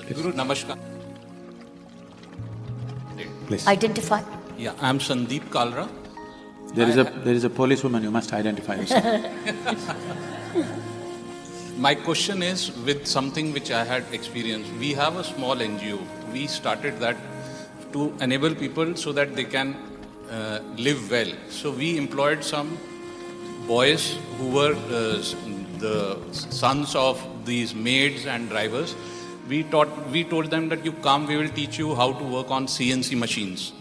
Sadhguru, namaskar. Please. Identify. Yeah, I'm Sandeep Kalra. There is a policewoman, you must identify yourself. My question is with something which I had experienced. We have a small NGO. We started that to enable people so that they can live well. So we employed some boys who were the sons of these maids and drivers. We told them that you come, we will teach you how to work on CNC machines.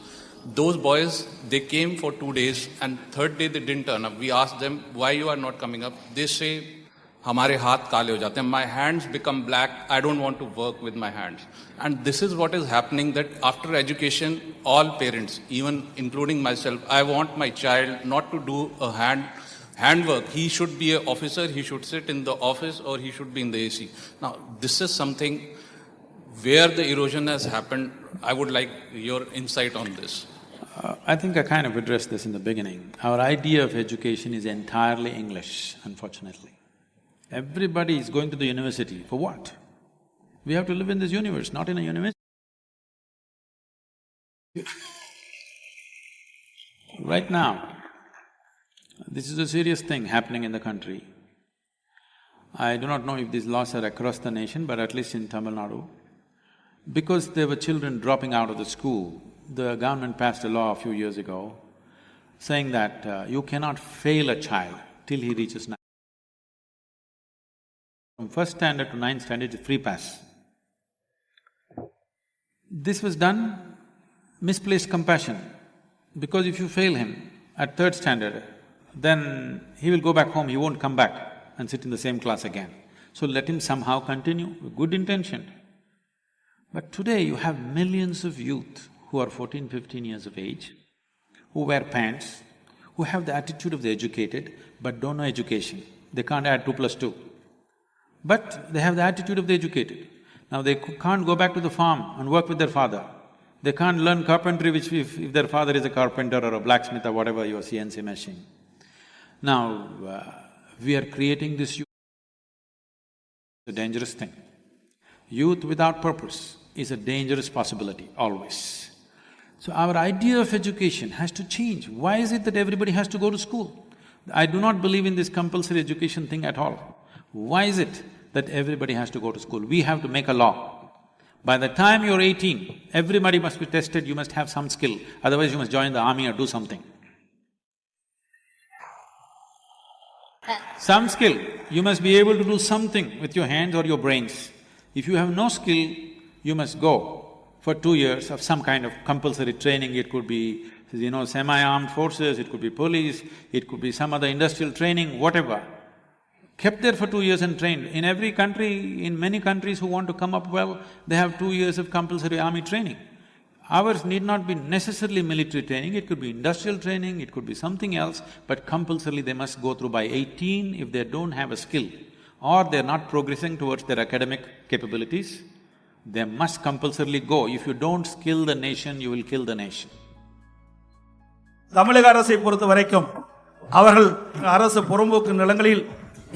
Those boys, they came for 2 days and third day they didn't turn up. We asked them, why you are not coming up? They say, हमारे हाथ काले हो जाते हैं. My hands become black. I don't want to work with my hands. And this is what is happening, that after education, all parents, even including myself, I want my child not to do a handwork. He should be an officer, he should sit in the office or he should be in the AC. Now, this is something where the erosion has happened. I would like your insight on this. I think I kind of addressed this in the beginning. Our idea of education is entirely English, unfortunately. Everybody is going to the university, for what? We have to live in this universe, not in a university. Right now, this is a serious thing happening in the country. I do not know if these laws are across the nation, but at least in Tamil Nadu, because there were children dropping out of the school, the government passed a law a few years ago saying that you cannot fail a child till he reaches 9. From first standard to 9th standard, it's free pass. This was done misplaced compassion, because if you fail him at 3rd standard, then he will go back home, he won't come back and sit in the same class again. So let him somehow continue with good intention. But today you have millions of youth who are 14, 15 years of age, who wear pants, who have the attitude of the educated but don't know education. They can't add 2 plus 2. But they have the attitude of the educated. Now they can't go back to the farm and work with their father. They can't learn carpentry, which if their father is a carpenter or a blacksmith or whatever, your CNC machine. Now, we are creating this youth. It's a dangerous thing. Youth without purpose is a dangerous possibility, always. So our idea of education has to change. Why is it that everybody has to go to school? I do not believe in this compulsory education thing at all. Why is it that everybody has to go to school? We have to make a law. By the time you're 18, everybody must be tested, you must have some skill, otherwise you must join the army or do something. Some skill, you must be able to do something with your hands or your brains. If you have no skill, you must go for 2 years of some kind of compulsory training. It could be, semi-armed forces, it could be police, it could be some other industrial training, whatever. Kept there for 2 years and trained. In every country, in many countries who want to come up well, they have 2 years of compulsory army training. Ours need not be necessarily military training, it could be industrial training, it could be something else, but compulsorily they must go through by 18 if they don't have a skill or they're not progressing towards their academic capabilities, they must compulsorily go. If you don't skill the nation, you will kill the nation. தமிழக அரசை பொறுத்த வரைக்கும் அவர்கள் அரசு புறம்போக்கு நிலங்களில்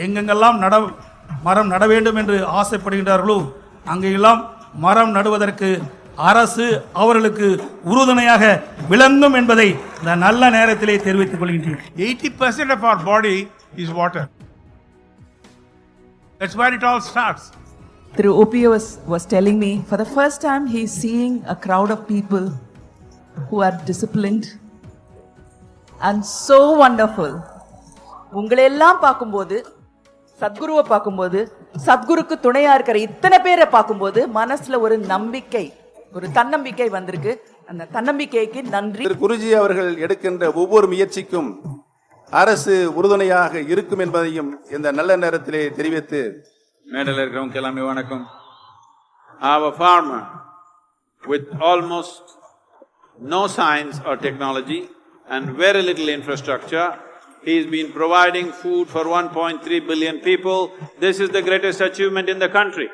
எங்கெங்கெல்லாம் மரம் நட வேண்டும் என்று ஆசைப்படுகின்றார்களோ அங்கெல்லாம் மரம் நடுவதற்கு அரசு அவர்களுக்கு உறுதுணையாக விளங்கும் என்பதை இந்த நல்ல நேரத்திலே தெரிவித்துக் கொள்கின்றேன். 80% of our body is water. That's where it all starts. Through OP was telling me, for the first time he's seeing a crowd of people who are disciplined and so wonderful. உங்களெல்லாம் பார்க்கும்போது, சத்குருவை பார்க்கும்போது, சத்குருக்கு துணையா இருக்கிற இத்தனை பேரை பார்க்கும்போது மனசுல ஒரு நம்பிக்கை, ஒரு தன்னம்பிக்கை வந்திருக்கு. அந்த தன்னம்பிக்கைக்கு நன்றி. குருஜி அவர்கள் எடுக்கின்ற ஒவ்வொரு முயற்சிக்கும் அரசு உறுதுணையாக இருக்கும் என்பதையும் இந்த நல்ல நேரத்திலே தெரிவித்து, மேடையில் இருக்கிறவங்க எல்லாமே வணக்கம். Our farmer, with almost no science or technology and very little infrastructure, he's been providing food for 1.3 billion people. This is the greatest achievement in the country.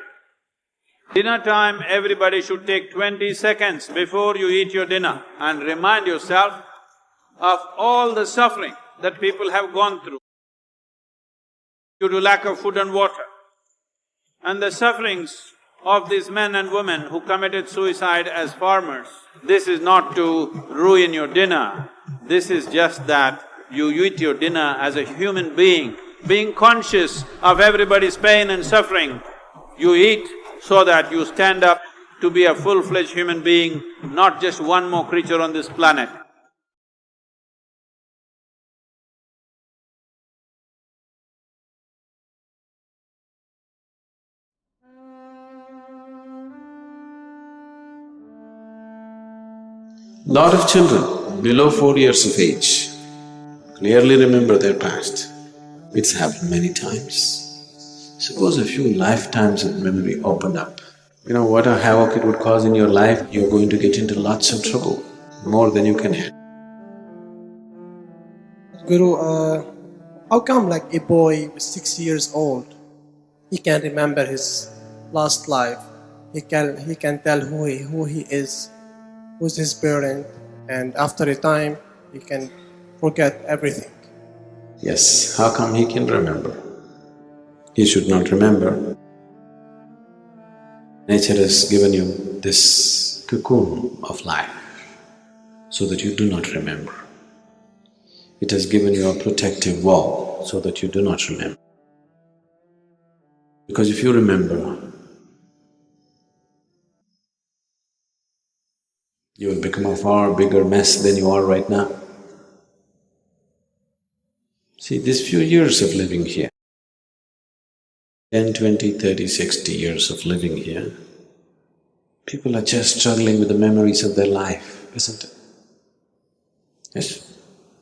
Dinner time, everybody should take 20 seconds before you eat your dinner and remind yourself of all the suffering that people have gone through due to lack of food and water, and the sufferings of these men and women who committed suicide as farmers. This is not to ruin your dinner, this is just that you eat your dinner as a human being conscious of everybody's pain and suffering. You eat so that you stand up to be a full-fledged human being, not just one more creature on this planet. Lot of children below 4 years of age clearly remember their past. It's happened many times. Suppose a few lifetimes of memory opened up. You know what a havoc it would cause in your life? You're going to get into lots of trouble, more than you can handle. Guru, how come like a boy with 6 years old, he can remember his last life? He can tell who he is, who's his parent, and after a time he can forget everything. Yes, how come he can remember? He should not remember. Nature has given you this cocoon of life so that you do not remember. It has given you a protective wall so that you do not remember. Because if you remember, you will become a far bigger mess than you are right now. See, these few years of living here, 10, 20, 30, 60 years of living here, people are just struggling with the memories of their life, isn't it? Yes,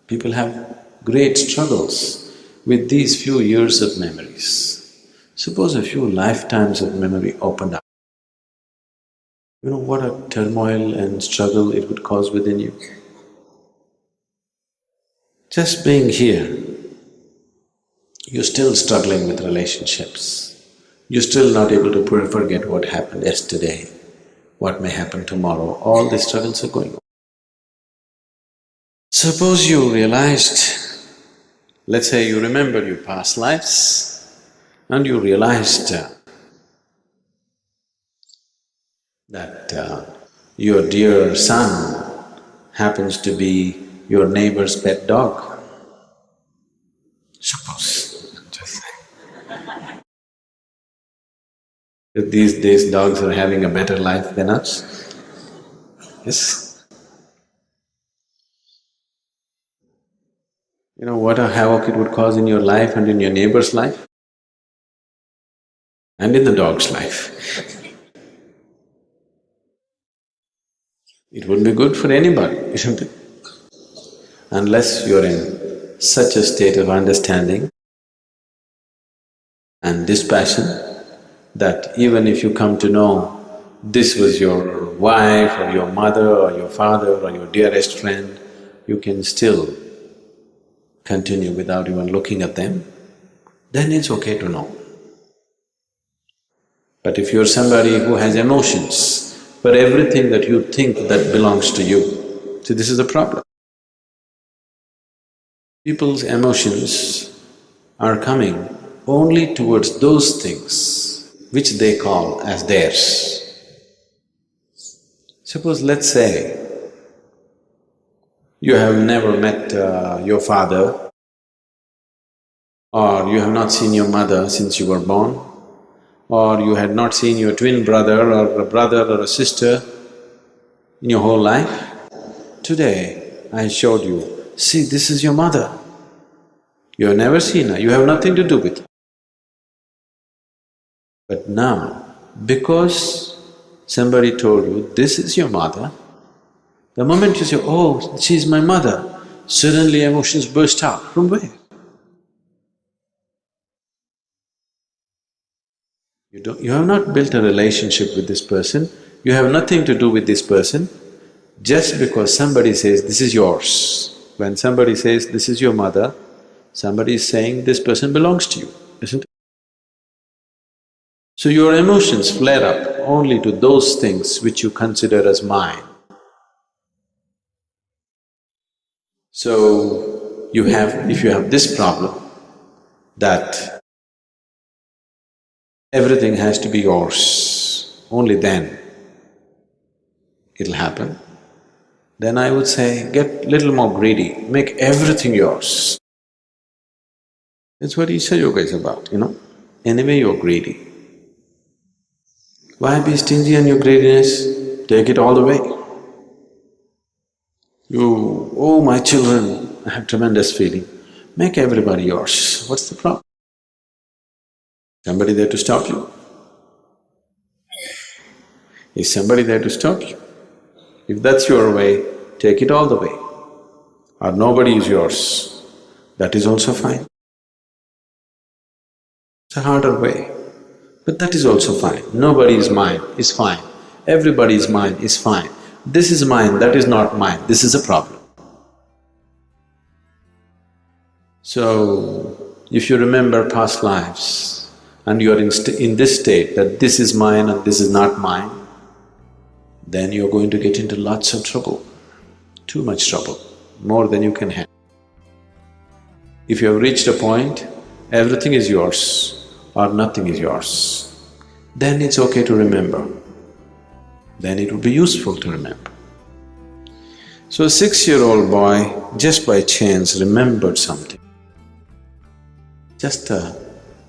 people have great struggles with these few years of memories. Suppose a few lifetimes of memory opened up. You know what a turmoil and struggle it would cause within you? Just being here, you're still struggling with relationships. You're still not able to forget what happened yesterday, what may happen tomorrow, all these struggles are going on. Suppose you realized, let's say you remember your past lives and you realized that your dear son happens to be your neighbor's pet dog. Suppose, just say. That these days dogs are having a better life than us. Yes. You know what a havoc it would cause in your life and in your neighbor's life and in the dog's life. It wouldn't be good for anybody, isn't it? Unless you're in such a state of understanding and dispassion that even if you come to know this was your wife or your mother or your father or your dearest friend, you can still continue without even looking at them, then it's okay to know. But if you're somebody who has emotions for everything that you think that belongs to you, see, this is the problem. People's emotions are coming only towards those things which they call as theirs. Suppose, let's say, you have never met your father or you have not seen your mother since you were born, or you had not seen your twin brother or a brother or a sister in your whole life. Today, I showed you, see, this is your mother. You have never seen her, you have nothing to do with her. But now, because somebody told you, this is your mother, the moment you say, oh, she's my mother, suddenly emotions burst out. From where? You have not built a relationship with this person, you have nothing to do with this person, just because somebody says, this is yours. When somebody says, this is your mother, somebody is saying, this person belongs to you, isn't it? So your emotions flare up only to those things which you consider as mine. So if you have this problem, that everything has to be yours, only then it'll happen. Then I would say, get little more greedy, make everything yours. That's what Isha Yoga is about, Anyway, you're greedy. Why be stingy on your greediness? Take it all the way. You, oh my children, I have tremendous feeling. Make everybody yours. What's the problem? Somebody there to stop you? Is somebody there to stop you? If that's your way, take it all the way. Or nobody is yours, that is also fine. It's a harder way, but that is also fine. Nobody is mine is fine. Everybody is mine is fine. This is mine, that is not mine, this is a problem. So, if you remember past lives and you are in this state that this is mine and this is not mine, then you're going to get into lots of trouble, too much trouble, more than you can handle. If you have reached a point, everything is yours or nothing is yours, then it's okay to remember. Then it would be useful to remember. So a 6-year-old boy, just by chance, remembered something. Just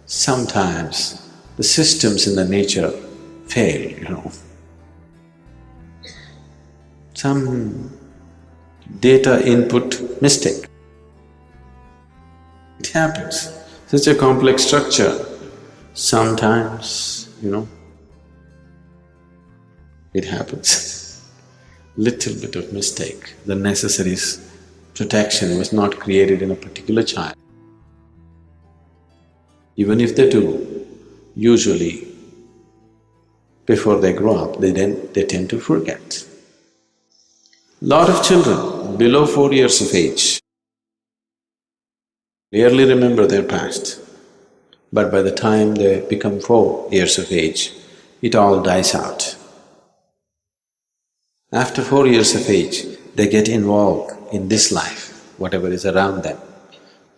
sometimes the systems in the nature fail, Some data input mistake. It happens. Such a complex structure, sometimes, it happens. Little bit of mistake, the necessary protection was not created in a particular child. Even if they do, usually before they grow up, they tend to forget. Lot of children below 4 years of age clearly remember their past, but by the time they become 4 years of age, it all dies out. After 4 years of age, they get involved in this life, whatever is around them.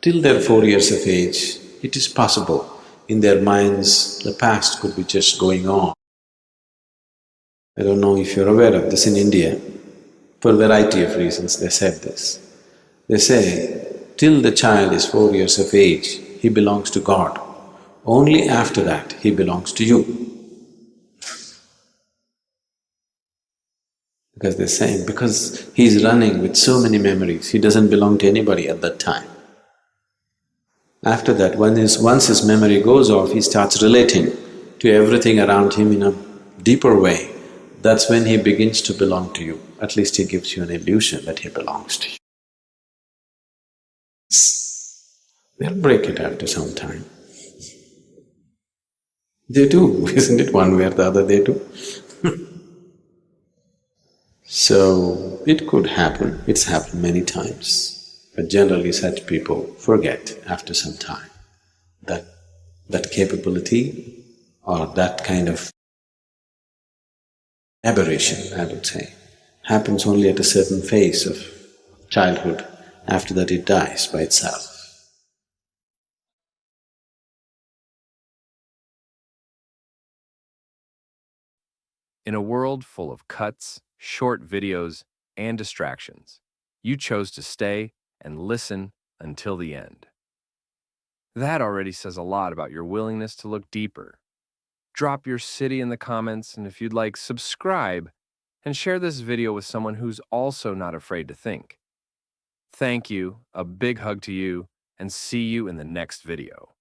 Till they're 4 years of age, it is possible in their minds the past could be just going on. I don't know if you're aware of this in India, for a variety of reasons they said this. They say, till the child is 4 years of age, he belongs to God. Only after that, he belongs to you. Because they're saying, because he's running with so many memories, he doesn't belong to anybody at that time. After that, once his memory goes off, he starts relating to everything around him in a deeper way. That's when he begins to belong to you. At least he gives you an illusion that he belongs to you. They'll break it after some time. They do, isn't it? One way or the other they do. So, it could happen, it's happened many times, but generally such people forget after some time that capability or that kind of aberration, I would say, happens only at a certain phase of childhood. After that it dies by itself. In a world full of cuts, short videos, and distractions, you chose to stay and listen until the end. That already says a lot about your willingness to look deeper. Drop your city in the comments, and if you'd like, subscribe and share this video with someone who's also not afraid to think. Thank you, a big hug to you, and see you in the next video.